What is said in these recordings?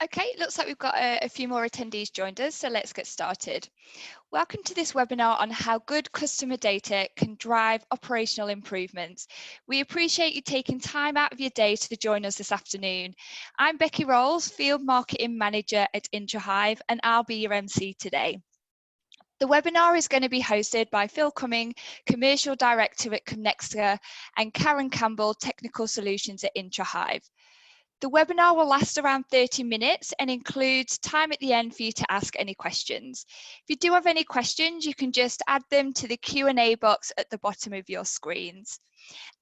Okay, looks like we've got a few more attendees joined us, so let's get started. Welcome to this webinar on how good customer data can drive operational improvements. We appreciate you taking time out of your day to join us this afternoon. I'm Becky Rolls, Field Marketing Manager at Introhive, and I'll be your MC today. The webinar is going to be hosted by Phil Cumming, Commercial Director at Comnexa, and Karen Campbell, Technical Solutions at Introhive. The webinar will last around 30 minutes and includes time at the end for you to ask any questions. If you do have any questions, you can just add them to the Q&A box at the bottom of your screens.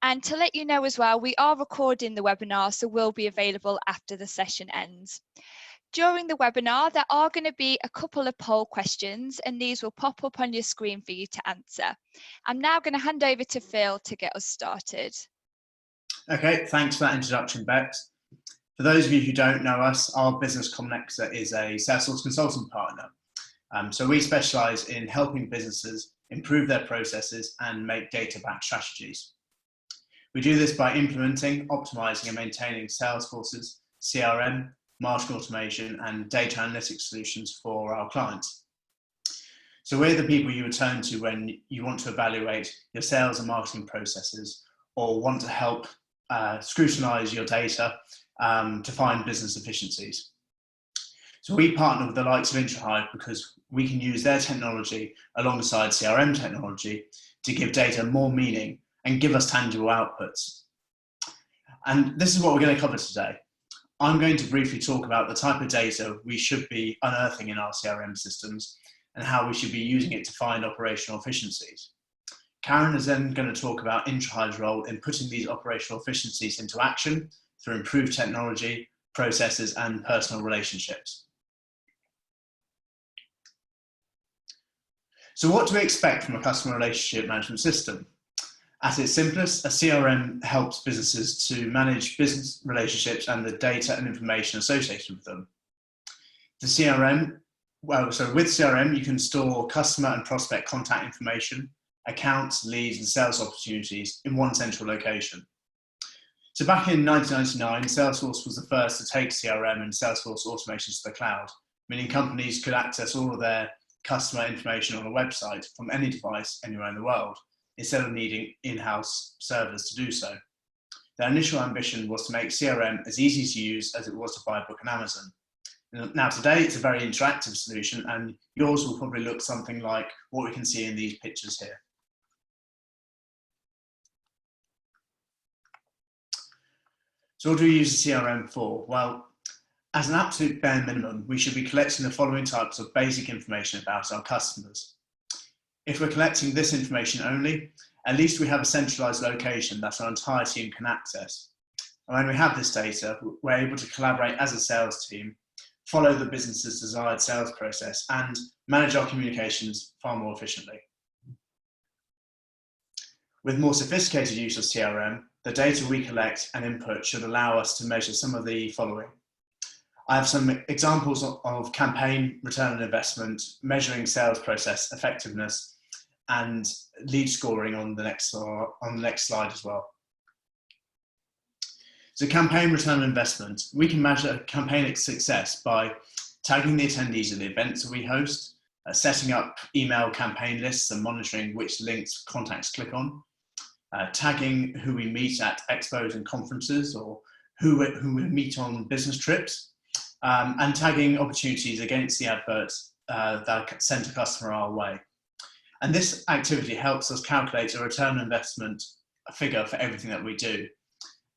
And to let you know as well, we are recording the webinar, so will be available after the session ends. During the webinar, there are going to be a couple of poll questions, and these will pop up on your screen for you to answer. I'm now going to hand over to Phil to get us started. Okay, thanks for that introduction, Bex. For those of you who don't know us, our business Comnexa is a Salesforce consultant partner. So we specialize in helping businesses improve their processes and make data-backed strategies. We do this by implementing, optimizing and maintaining Salesforce's CRM, marketing automation and data analytics solutions for our clients. So we're the people you would turn to when you want to evaluate your sales and marketing processes or want to help scrutinize your data to find business efficiencies. So we partner with the likes of Introhive because we can use their technology alongside CRM technology to give data more meaning and give us tangible outputs. And this is what we're going to cover today. I'm going to briefly talk about the type of data we should be unearthing in our CRM systems and how we should be using it to find operational efficiencies. Karen is then going to talk about Introhive's role in putting these operational efficiencies into action through improved technology, processes, and personal relationships. So what do we expect from a customer relationship management system? At its simplest, a CRM helps businesses to manage business relationships and the data and information associated with them. The CRM, with CRM, you can store customer and prospect contact information, accounts, leads, and sales opportunities in one central location. So back in 1999, Salesforce was the first to take CRM and Salesforce automations to the cloud, meaning companies could access all of their customer information on a website from any device anywhere in the world, instead of needing in-house servers to do so. Their initial ambition was to make CRM as easy to use as it was to buy a book on Amazon. Now today, it's a very interactive solution, and yours will probably look something like what we can see in these pictures here. So what do we use the CRM for? Well, as an absolute bare minimum, we should be collecting the following types of basic information about our customers. If we're collecting this information only, at least we have a centralized location that our entire team can access. And when we have this data, we're able to collaborate as a sales team, follow the business's desired sales process, and manage our communications far more efficiently. With more sophisticated use of CRM, the data we collect and input should allow us to measure some of the following. I have some examples of campaign return on investment, measuring sales process effectiveness, and lead scoring on the next slide as well. So campaign return on investment, we can measure campaign success by tagging the attendees of the events that we host, setting up email campaign lists and monitoring which links contacts click on, tagging who we meet at expos and conferences or who we meet on business trips, and tagging opportunities against the adverts that send a customer our way. And this activity helps us calculate a return on investment figure for everything that we do,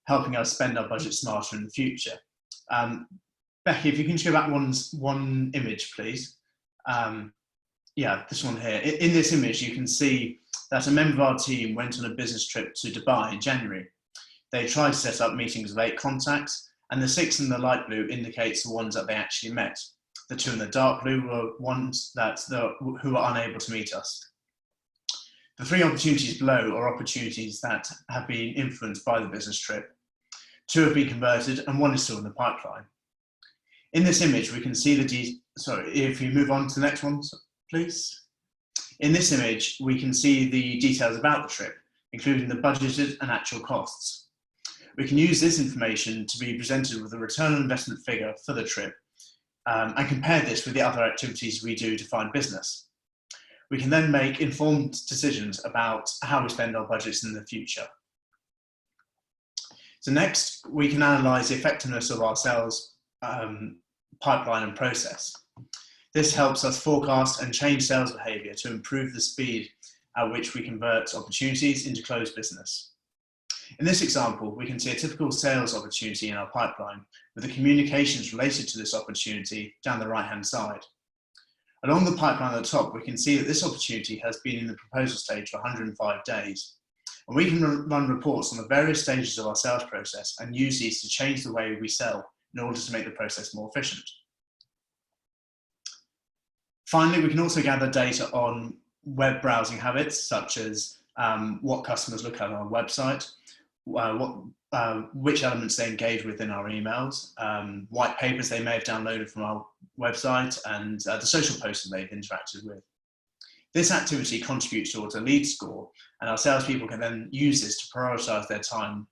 helping us spend our budget smarter in the future. Becky, if you can just go back one image, please. Yeah, this one here. In this image, you can see that a member of our team went on a business trip to Dubai in January. They tried to set up meetings with 8 contacts, and the 6 in the light blue indicates the ones that they actually met. The 2 in the dark blue were ones who were unable to meet us. The 3 opportunities below are opportunities that have been influenced by the business trip. 2 have been converted and 1 is still in the pipeline. In this image, we can see if you move on to the next one, please. In this image, we can see the details about the trip, including the budgeted and actual costs. We can use this information to be presented with a return on investment figure for the trip and compare this with the other activities we do to find business. We can then make informed decisions about how we spend our budgets in the future. So next, we can analyse the effectiveness of our sales pipeline and process. This helps us forecast and change sales behaviour to improve the speed at which we convert opportunities into closed business. In this example, we can see a typical sales opportunity in our pipeline with the communications related to this opportunity down the right-hand side. Along the pipeline at the top, we can see that this opportunity has been in the proposal stage for 105 days. And we can run reports on the various stages of our sales process and use these to change the way we sell in order to make the process more efficient. Finally, we can also gather data on web browsing habits, such as what customers look at on our website, which elements they engage with in our emails, white papers they may have downloaded from our website, and the social posts that they've interacted with. This activity contributes towards a lead score, and our salespeople can then use this to prioritise their time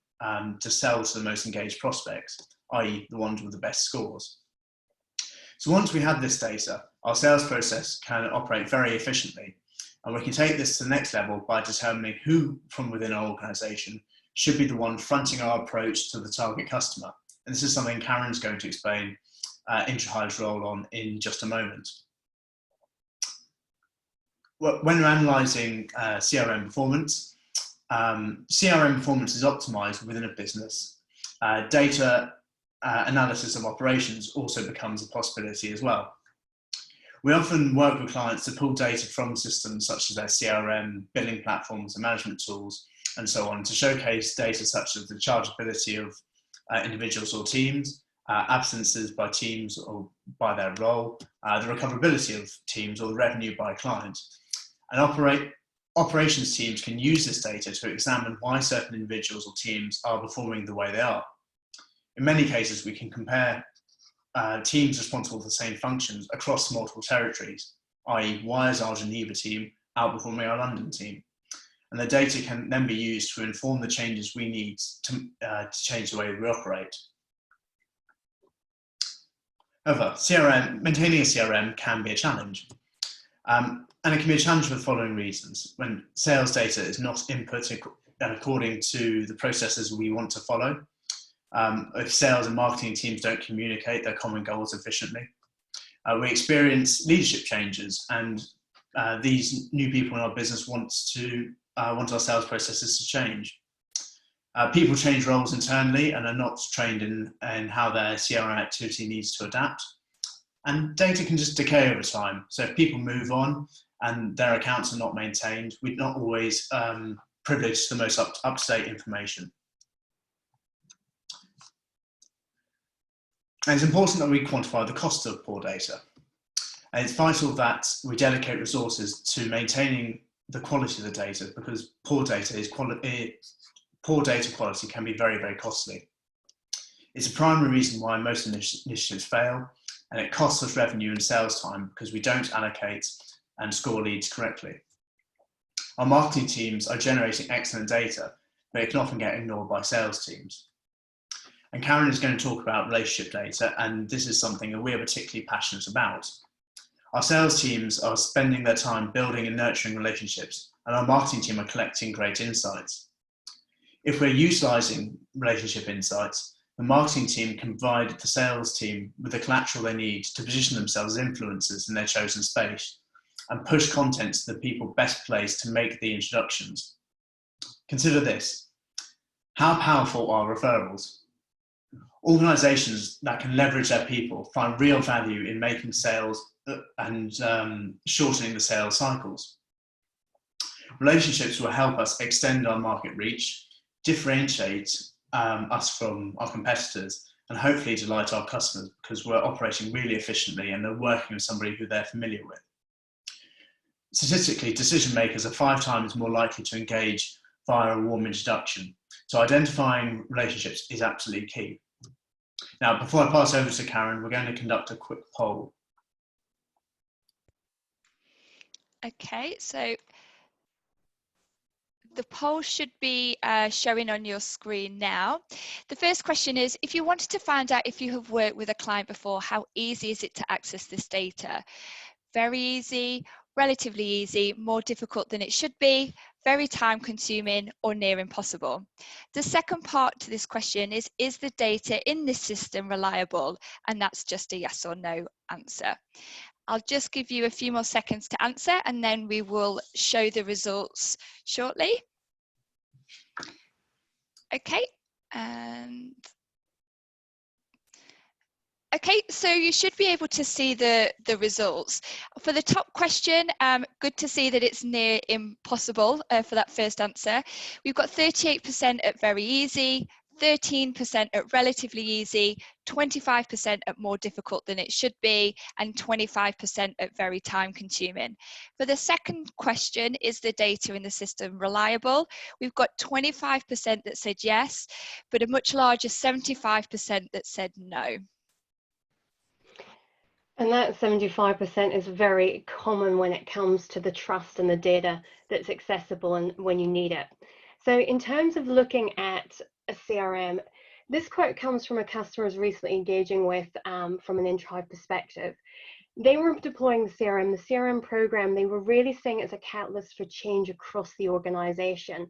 to sell to the most engaged prospects, i.e. the ones with the best scores. So once we have this data, our sales process can operate very efficiently, and we can take this to the next level by determining who from within our organisation should be the one fronting our approach to the target customer. And this is something Karen's going to explain Introhive's role on in just a moment. When we're analysing CRM performance, CRM performance is optimised within a business. Data analysis of operations also becomes a possibility as well. We often work with clients to pull data from systems such as their CRM, billing platforms, and management tools, and so on, to showcase data such as the chargeability of individuals or teams, absences by teams or by their role, the recoverability of teams or the revenue by client. And operations teams can use this data to examine why certain individuals or teams are performing the way they are. In many cases, we can compare teams responsible for the same functions across multiple territories, i.e. why is our Geneva team outperforming our London team? And the data can then be used to inform the changes we need to change the way we operate. However, maintaining a CRM can be a challenge. And it can be a challenge for the following reasons. When sales data is not inputted according to the processes we want to follow, if sales and marketing teams don't communicate their common goals efficiently, we experience leadership changes, and these new people in our business want our sales processes to change. People change roles internally and are not trained in how their CRM activity needs to adapt. And data can just decay over time. So if people move on and their accounts are not maintained, we're not always privileged to the most up-to-date information. And it's important that we quantify the cost of poor data. And it's vital that we dedicate resources to maintaining the quality of the data, because poor data quality can be very, very costly. It's a primary reason why most initiatives fail, and it costs us revenue and sales time because we don't allocate and score leads correctly. Our marketing teams are generating excellent data, but it can often get ignored by sales teams. And Karen is going to talk about relationship data, and this is something that we are particularly passionate about. Our sales teams are spending their time building and nurturing relationships, and our marketing team are collecting great insights. If we're utilising relationship insights, the marketing team can provide the sales team with the collateral they need to position themselves as influencers in their chosen space and push content to the people best placed to make the introductions. Consider this. How powerful are referrals? Organisations that can leverage their people find real value in making sales and shortening the sales cycles. Relationships will help us extend our market reach, differentiate us from our competitors, and hopefully delight our customers because we're operating really efficiently and they're working with somebody who they're familiar with. Statistically, decision makers are 5 times more likely to engage via a warm introduction. So identifying relationships is absolutely key. Now, before I pass over to Karen, we're going to conduct a quick poll. Okay, so The poll should be showing on your screen now. The first question is, if you wanted to find out if you have worked with a client before, how easy is it to access this data? Very easy, relatively easy, more difficult than it should be, very time consuming, or near impossible. The second part to this question is the data in this system reliable? And that's just a yes or no answer. I'll just give you a few more seconds to answer and then we will show the results shortly. Okay, and okay, so you should be able to see the results. For the top question, good to see that it's near impossible for that first answer. We've got 38% at very easy, 13% at relatively easy, 25% at more difficult than it should be, and 25% at very time consuming. For the second question, is the data in the system reliable? We've got 25% that said yes, but a much larger 75% that said no. And that 75% is very common when it comes to the trust in the data that's accessible and when you need it. So in terms of looking at a CRM, this quote comes from a customer I was recently engaging with from an Introhive perspective. They were deploying the CRM program. They were really seeing it as a catalyst for change across the organization.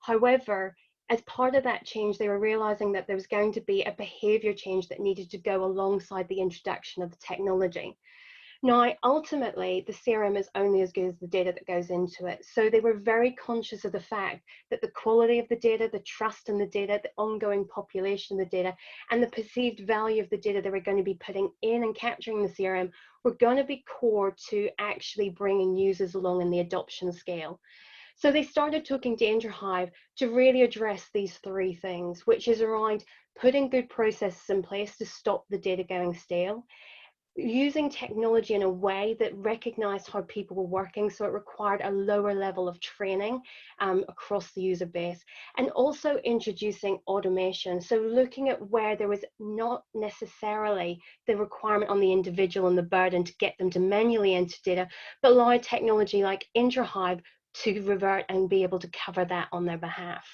However, as part of that change, they were realizing that there was going to be a behavior change that needed to go alongside the introduction of the technology. Now, ultimately, the CRM is only as good as the data that goes into it. So they were very conscious of the fact that the quality of the data, the trust in the data, the ongoing population of the data, and the perceived value of the data they were going to be putting in and capturing the CRM were going to be core to actually bringing users along in the adoption scale. So they started talking to Introhive to really address these three things, which is around putting good processes in place to stop the data going stale, using technology in a way that recognized how people were working, so it required a lower level of training across the user base, and also introducing automation, so looking at where there was not necessarily the requirement on the individual and the burden to get them to manually enter data, but allow technology like Introhive to revert and be able to cover that on their behalf.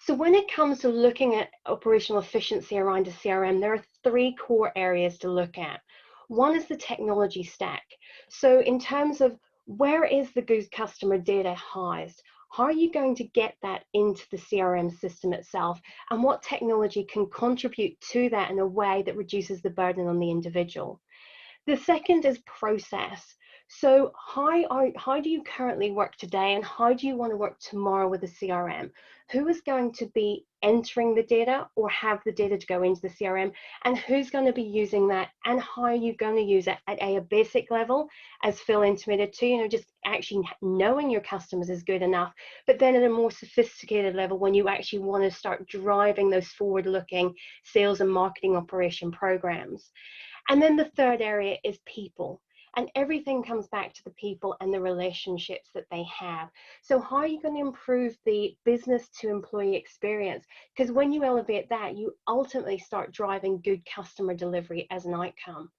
So when it comes to looking at operational efficiency around a CRM, there are three core areas to look at. One is the technology stack. So in terms of where is the good customer data housed? How are you going to get that into the CRM system itself? And what technology can contribute to that in a way that reduces the burden on the individual? The second is process. So how do you currently work today and how do you want to work tomorrow with a CRM? Who is going to be entering the data or have the data to go into the CRM, and who's going to be using that, and how are you going to use it at a basic level, as Phil intimated to, just actually knowing your customers is good enough, but then at a more sophisticated level when you actually want to start driving those forward-looking sales and marketing operation programs. And then the third area is people. And everything comes back to the people and the relationships that they have. So how are you going to improve the business to employee experience? Because when you elevate that, you ultimately start driving good customer delivery as an outcome.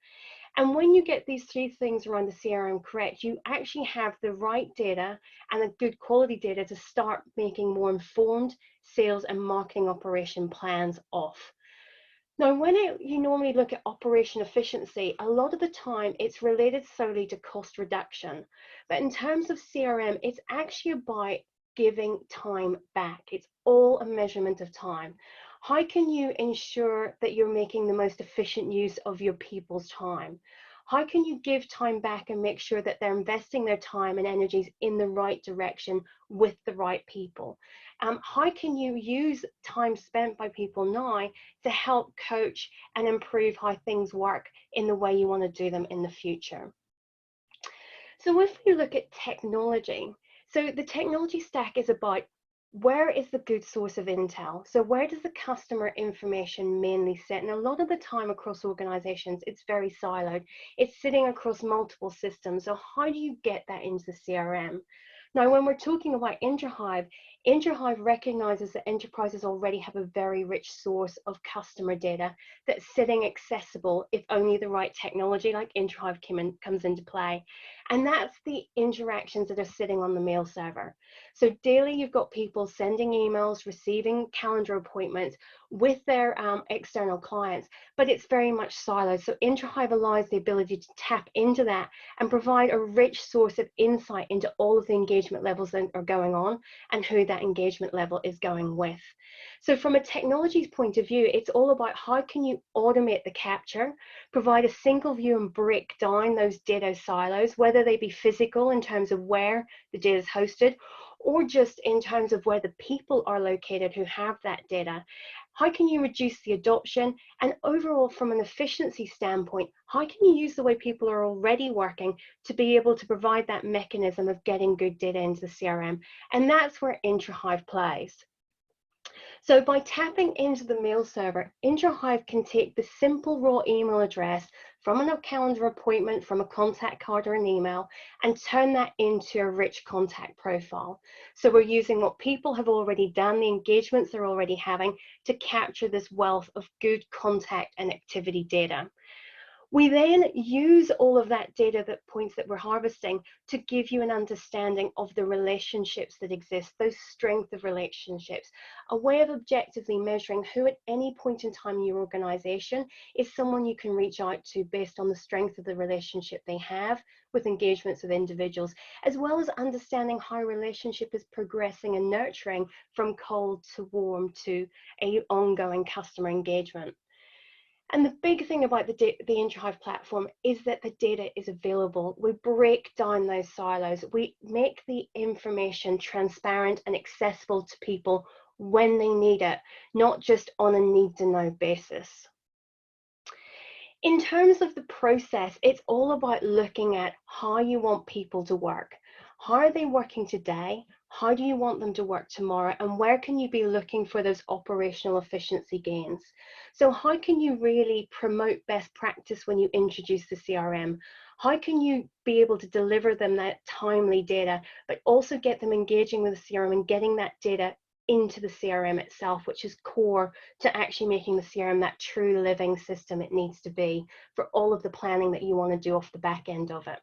And when you get these three things around the CRM correct, you actually have the right data and a good quality data to start making more informed sales and marketing operation plans off. Now, when you normally look at operation efficiency, a lot of the time it's related solely to cost reduction. But in terms of CRM, it's actually about giving time back. It's all a measurement of time. How can you ensure that you're making the most efficient use of your people's time? How can you give time back and make sure that they're investing their time and energies in the right direction with the right people? How can you use time spent by people now to help coach and improve how things work in the way you want to do them in the future? So if we look at technology, so the technology stack is about where is the good source of intel? So where does the customer information mainly sit? And a lot of the time across organizations, it's very siloed. It's sitting across multiple systems. So how do you get that into the CRM? Now, when we're talking about Introhive, Introhive recognizes that enterprises already have a very rich source of customer data that's sitting accessible if only the right technology like Introhive comes into play. And that's the interactions that are sitting on the mail server. So daily, you've got people sending emails, receiving calendar appointments with their external clients, but it's very much siloed. So Introhive allows the ability to tap into that and provide a rich source of insight into all of the engagement levels that are going on and who that engagement level is going with. So from a technology's point of view, it's all about how can you automate the capture, provide a single view and break down those data silos, whether they be physical in terms of where the data is hosted, or just in terms of where the people are located who have that data. How can you reduce the adoption? And overall, from an efficiency standpoint, how can you use the way people are already working to be able to provide that mechanism of getting good data into the CRM? And that's where Introhive plays. So by tapping into the mail server, Introhive can take the simple raw email address from a calendar appointment, from a contact card or an email, and turn that into a rich contact profile. So we're using what people have already done, the engagements they're already having, to capture this wealth of good contact and activity data. We then use all of that data, that points that we're harvesting, to give you an understanding of the relationships that exist, those strength of relationships, a way of objectively measuring who at any point in time in your organization is someone you can reach out to based on the strength of the relationship they have with engagements with individuals, as well as understanding how a relationship is progressing and nurturing from cold to warm to an ongoing customer engagement. And the big thing about the Introhive platform is that the data is available. We break down those silos. We make the information transparent and accessible to people when they need it, not just on a need-to-know basis. In terms of the process, it's all about looking at how you want people to work. How are they working today? How do you want them to work tomorrow? And where can you be looking for those operational efficiency gains? So how can you really promote best practice when you introduce the CRM? How can you be able to deliver them that timely data, but also get them engaging with the CRM and getting that data into the CRM itself, which is core to actually making the CRM that true living system it needs to be for all of the planning that you want to do off the back end of it.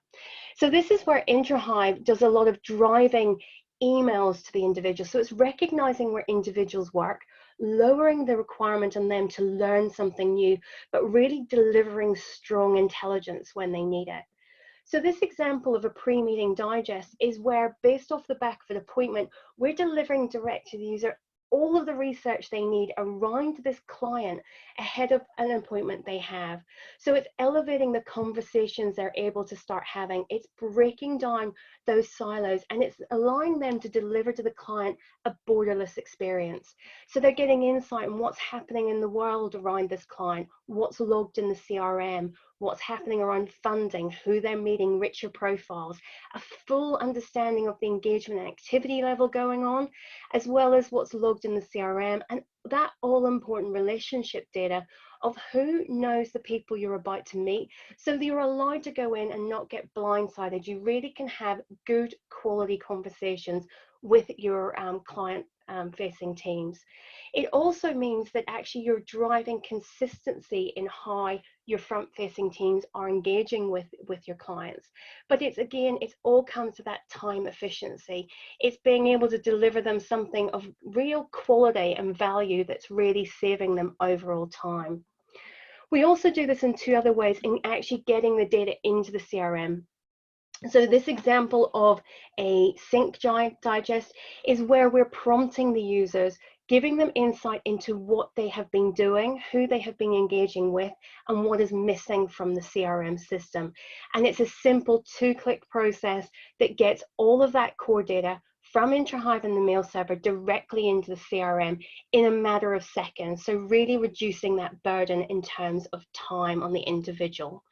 So this is where Introhive does a lot of driving emails to the individual. So it's recognizing where individuals work, lowering the requirement on them to learn something new, but really delivering strong intelligence when they need it. So this example of a pre-meeting digest is where, based off the back of an appointment, we're delivering direct to the user all of the research they need around this client ahead of an appointment they have. So it's elevating the conversations they're able to start having. It's breaking down those silos, and it's allowing them to deliver to the client a borderless experience. So they're getting insight on what's happening in the world around this client, what's logged in the CRM, what's happening around funding, who they're meeting, richer profiles, a full understanding of the engagement and activity level going on, as well as what's logged in the CRM, and that all important relationship data of who knows the people you're about to meet, so that you're allowed to go in and not get blindsided. You really can have good quality conversations with your client facing teams. It also means that actually you're driving consistency in how your front facing teams are engaging with your clients. But it's, again, it's all comes to that time efficiency. It's being able to deliver them something of real quality and value that's really saving them overall time. We also do this in two other ways in actually getting the data into the CRM. So this example of a sync digest is where we're prompting the users, giving them insight into what they have been doing, who they have been engaging with, and what is missing from the CRM system. And it's a simple 2-click process that gets all of that core data from Introhive and the mail server directly into the CRM in a matter of seconds. So really reducing that burden in terms of time on the individual.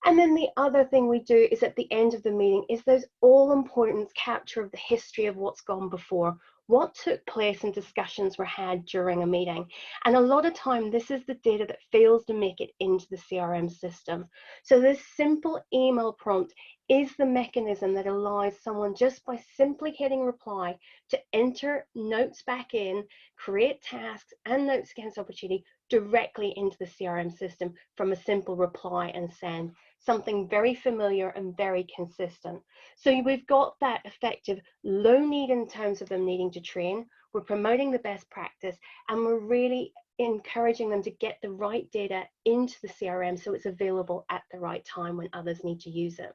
And then the other thing we do is at the end of the meeting is those all important capture of the history of what's gone before. what took place and discussions were had during a meeting. And a lot of time, this is the data that fails to make it into the CRM system. So this simple email prompt is the mechanism that allows someone, just by simply hitting reply, to enter notes back in, create tasks and notes against opportunity directly into the CRM system from a simple reply and send. Something very familiar and very consistent. So we've got that effective low need in terms of them needing to train. We're promoting the best practice, and we're really encouraging them to get the right data into the CRM so it's available at the right time when others need to use it.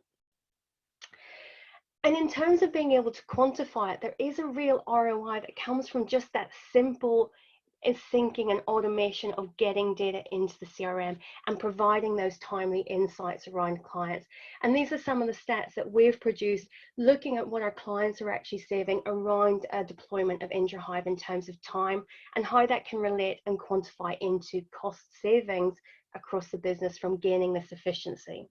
And in terms of being able to quantify it, there is a real ROI that comes from just that simple syncing and automation of getting data into the CRM and providing those timely insights around clients. And these are some of the stats that we've produced, looking at what our clients are actually saving around a deployment of Introhive in terms of time, and how that can relate and quantify into cost savings across the business from gaining this efficiency.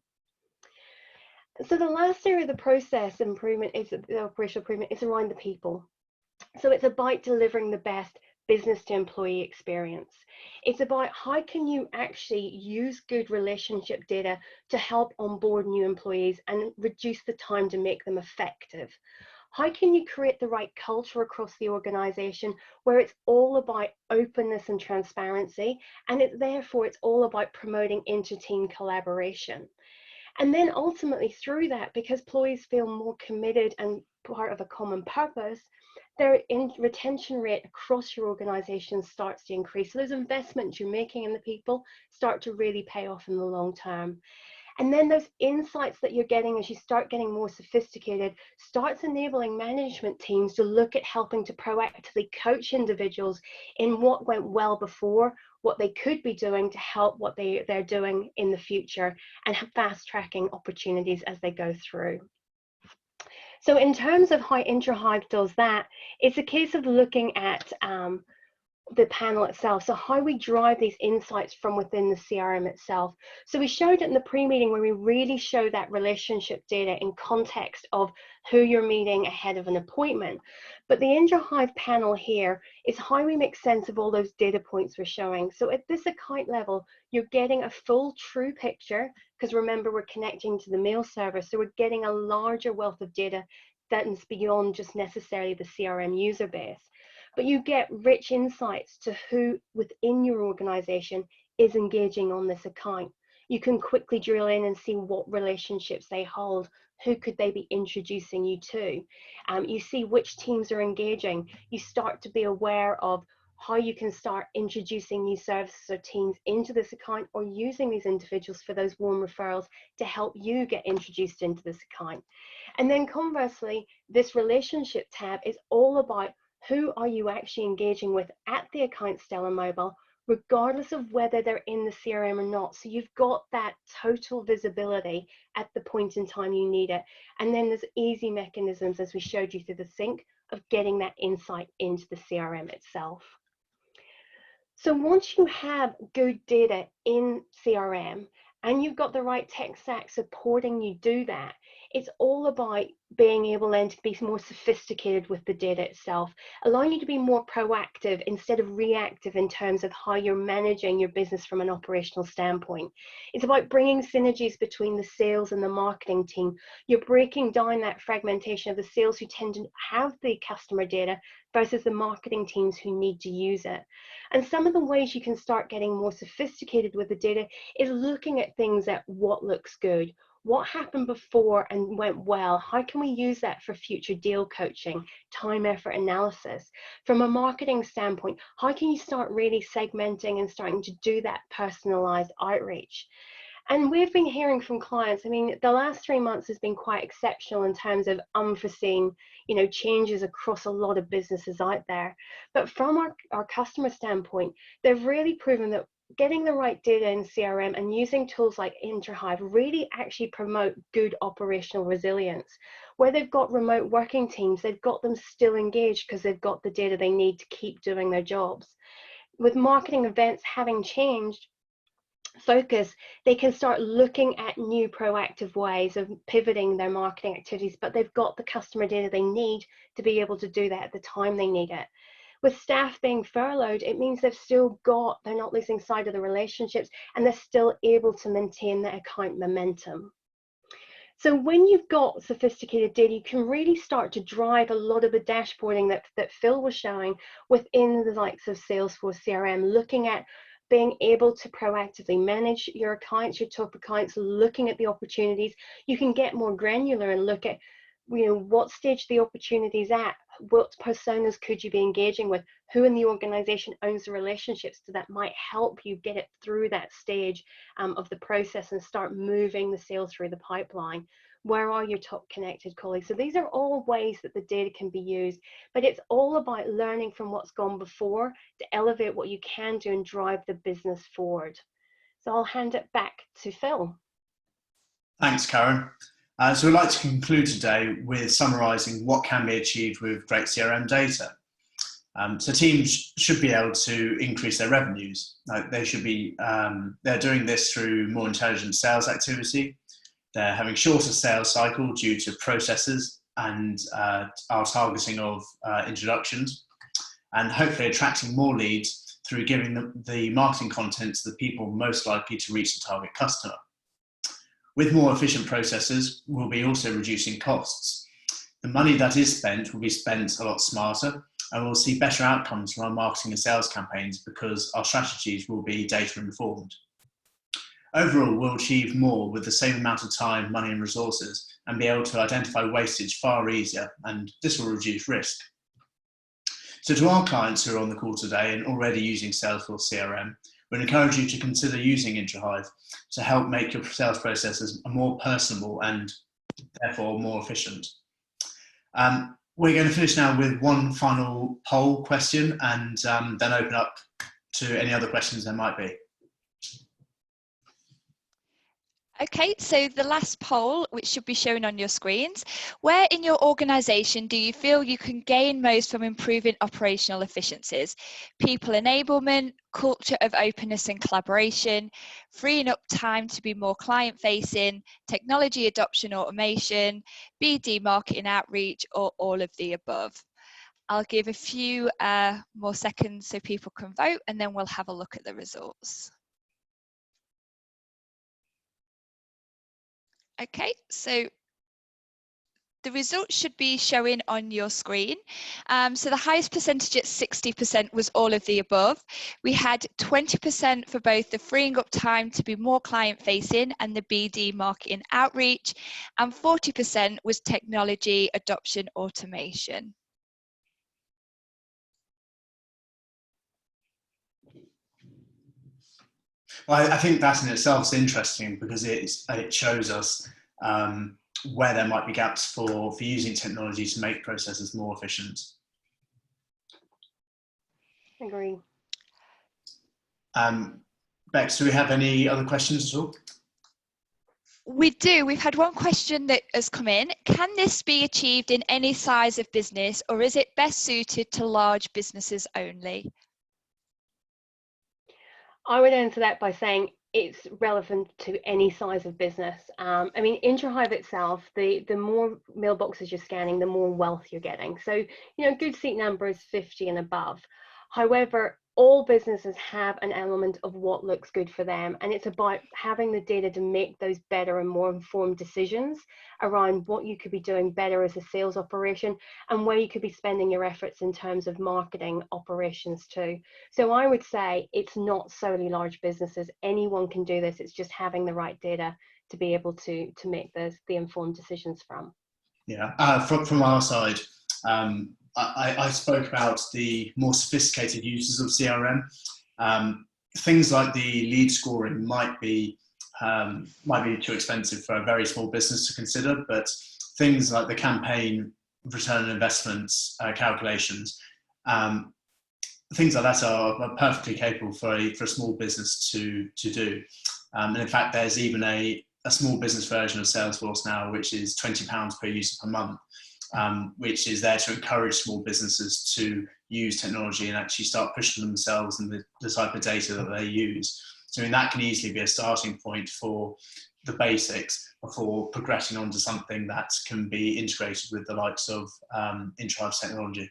So the last area of the process improvement is the operational improvement is around the people. So it's about delivering the best business to employee experience. It's about how can you actually use good relationship data to help onboard new employees and reduce the time to make them effective. How can you create the right culture across the organization where it's all about openness and transparency, and therefore it's all about promoting inter-team collaboration. And then ultimately through that, because employees feel more committed and part of a common purpose, their retention rate across your organization starts to increase. So those investments you're making in the people start to really pay off in the long term. And then those insights that you're getting as you start getting more sophisticated starts enabling management teams to look at helping to proactively coach individuals in what went well before, what they could be doing to help what they're doing in the future, and fast tracking opportunities as they go through. So in terms of how Introhive does that, it's a case of looking at the panel itself. So how we drive these insights from within the CRM itself. So we showed it in the pre-meeting where we really show that relationship data in context of who you're meeting ahead of an appointment. But the Introhive panel here is how we make sense of all those data points we're showing. So at this account level, you're getting a full true picture, because remember, we're connecting to the mail server. So we're getting a larger wealth of data that is beyond just necessarily the CRM user base. But you get rich insights to who within your organization is engaging on this account. You can quickly drill in and see what relationships they hold. Who could they be introducing you to? You see which teams are engaging. You start to be aware of how you can start introducing new services or teams into this account, or using these individuals for those warm referrals to help you get introduced into this account. And then conversely, this relationship tab is all about who are you actually engaging with at the account Stellar Mobile, regardless of whether they're in the CRM or not. So you've got that total visibility at the point in time you need it. And then there's easy mechanisms, as we showed you through the sync, of getting that insight into the CRM itself. So once you have good data in CRM and you've got the right tech stack supporting you do that, it's all about being able then to be more sophisticated with the data itself, allowing you to be more proactive instead of reactive in terms of how you're managing your business from an operational standpoint. It's about bringing synergies between the sales and the marketing team. You're breaking down that fragmentation of the sales who tend to have the customer data versus the marketing teams who need to use it. And some of the ways you can start getting more sophisticated with the data is looking at things at what looks good. What happened before and went well? How can we use that for future deal coaching, time, effort analysis? From a marketing standpoint, how can you start really segmenting and starting to do that personalized outreach? And we've been hearing from clients, I mean, the last 3 months has been quite exceptional in terms of unforeseen, changes across a lot of businesses out there. But from our customer standpoint, they've really proven that getting the right data in CRM and using tools like Introhive really actually promote good operational resilience. Where they've got remote working teams, they've got them still engaged because they've got the data they need to keep doing their jobs. With marketing events having changed, focus, they can start looking at new proactive ways of pivoting their marketing activities, but they've got the customer data they need to be able to do that at the time they need it. With staff being furloughed, it means they're not losing sight of the relationships, and they're still able to maintain their account momentum. So when you've got sophisticated data, you can really start to drive a lot of the dashboarding that Phil was showing within the likes of Salesforce CRM, looking at being able to proactively manage your accounts, your top accounts, looking at the opportunities. You can get more granular and look at, what stage the opportunity's at, what personas could you be engaging with, who in the organization owns the relationships, so that might help you get it through that stage of the process and start moving the sales through the pipeline. Where are your top connected colleagues? So these are all ways that the data can be used, but it's all about learning from what's gone before to elevate what you can do and drive the business forward. So I'll hand it back to Phil. Thanks, Karen. So we'd like to conclude today with summarising what can be achieved with great CRM data. So teams should be able to increase their revenues. They should be, they're doing this through more intelligent sales activity. They're having shorter sales cycle due to processes and our targeting of introductions, and hopefully attracting more leads through giving the marketing content to the people most likely to reach the target customer. With more efficient processes, we'll be also reducing costs. The money that is spent will be spent a lot smarter, and we'll see better outcomes from our marketing and sales campaigns because our strategies will be data informed. Overall, we'll achieve more with the same amount of time, money and resources, and be able to identify wastage far easier, and this will reduce risk. So to our clients who are on the call today and already using Salesforce CRM, we'd encourage you to consider using Introhive to help make your sales processes more personable and therefore more efficient. We're going to finish now with one final poll question and then open up to any other questions there might be. Okay, so the last poll, which should be shown on your screens, where in your organisation do you feel you can gain most from improving operational efficiencies? People enablement, culture of openness and collaboration, freeing up time to be more client-facing, technology adoption automation, BD marketing outreach, or all of the above? I'll give a few more seconds so people can vote, and then we'll have a look at the results. Okay, so the results should be showing on your screen. So the highest percentage at 60% was all of the above. We had 20% for both the freeing up time to be more client facing and the BD marketing outreach, and 40% was technology adoption automation. Well, I think that in itself is interesting because it shows us where there might be gaps for using technology to make processes more efficient. Agree. Bex, do we have any other questions at all? We do. We've had one question that has come in. Can this be achieved in any size of business, or is it best suited to large businesses only? I would answer that by saying it's relevant to any size of business. I mean, Introhive itself, the more mailboxes you're scanning, the more wealth you're getting. So, good seat number is 50 and above. However, all businesses have an element of what looks good for them, and it's about having the data to make those better and more informed decisions around what you could be doing better as a sales operation and where you could be spending your efforts in terms of marketing operations too. So I would say it's not solely large businesses. Anyone can do this. It's just having the right data to be able to make the informed decisions from. Yeah, from our side, I spoke about the more sophisticated uses of CRM. Things like the lead scoring might be too expensive for a very small business to consider, but things like the campaign return on investments calculations, things like that are perfectly capable for a small business to do. And in fact, there's even a small business version of Salesforce now, which is £20 per user per month. Which is there to encourage small businesses to use technology and actually start pushing themselves and the type of data that they use. So I mean, that can easily be a starting point for the basics before progressing on to something that can be integrated with the likes of Introhive's technology.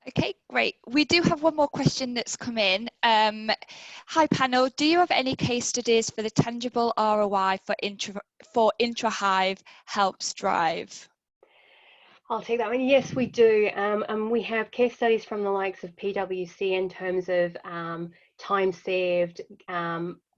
Okay, great. We do have one more question that's come in. Hi panel, do you have any case studies for the tangible ROI for Introhive helps drive? I'll take that one. Yes, we do. And we have case studies from the likes of PwC in terms of time saved,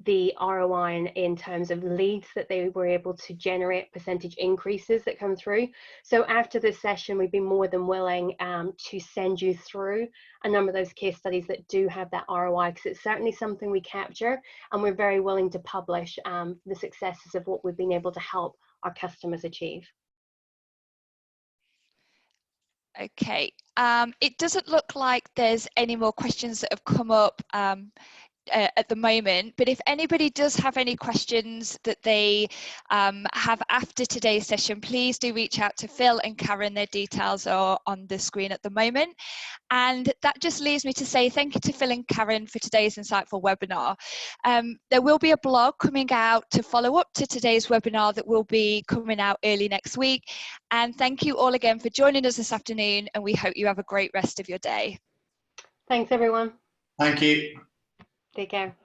the ROI in terms of leads that they were able to generate, percentage increases that come through. So after this session, we'd be more than willing to send you through a number of those case studies that do have that ROI, because it's certainly something we capture, and we're very willing to publish the successes of what we've been able to help our customers achieve. Okay, it doesn't look like there's any more questions that have come up at the moment, but if anybody does have any questions that they have after today's session, please do reach out to Phil and Karen. Their details are on the screen at the moment. And that just leaves me to say thank you to Phil and Karen for today's insightful webinar. There will be a blog coming out to follow up to today's webinar that will be coming out early next week. And thank you all again for joining us this afternoon, and we hope you have a great rest of your day. Thanks, everyone. Thank you. Take care.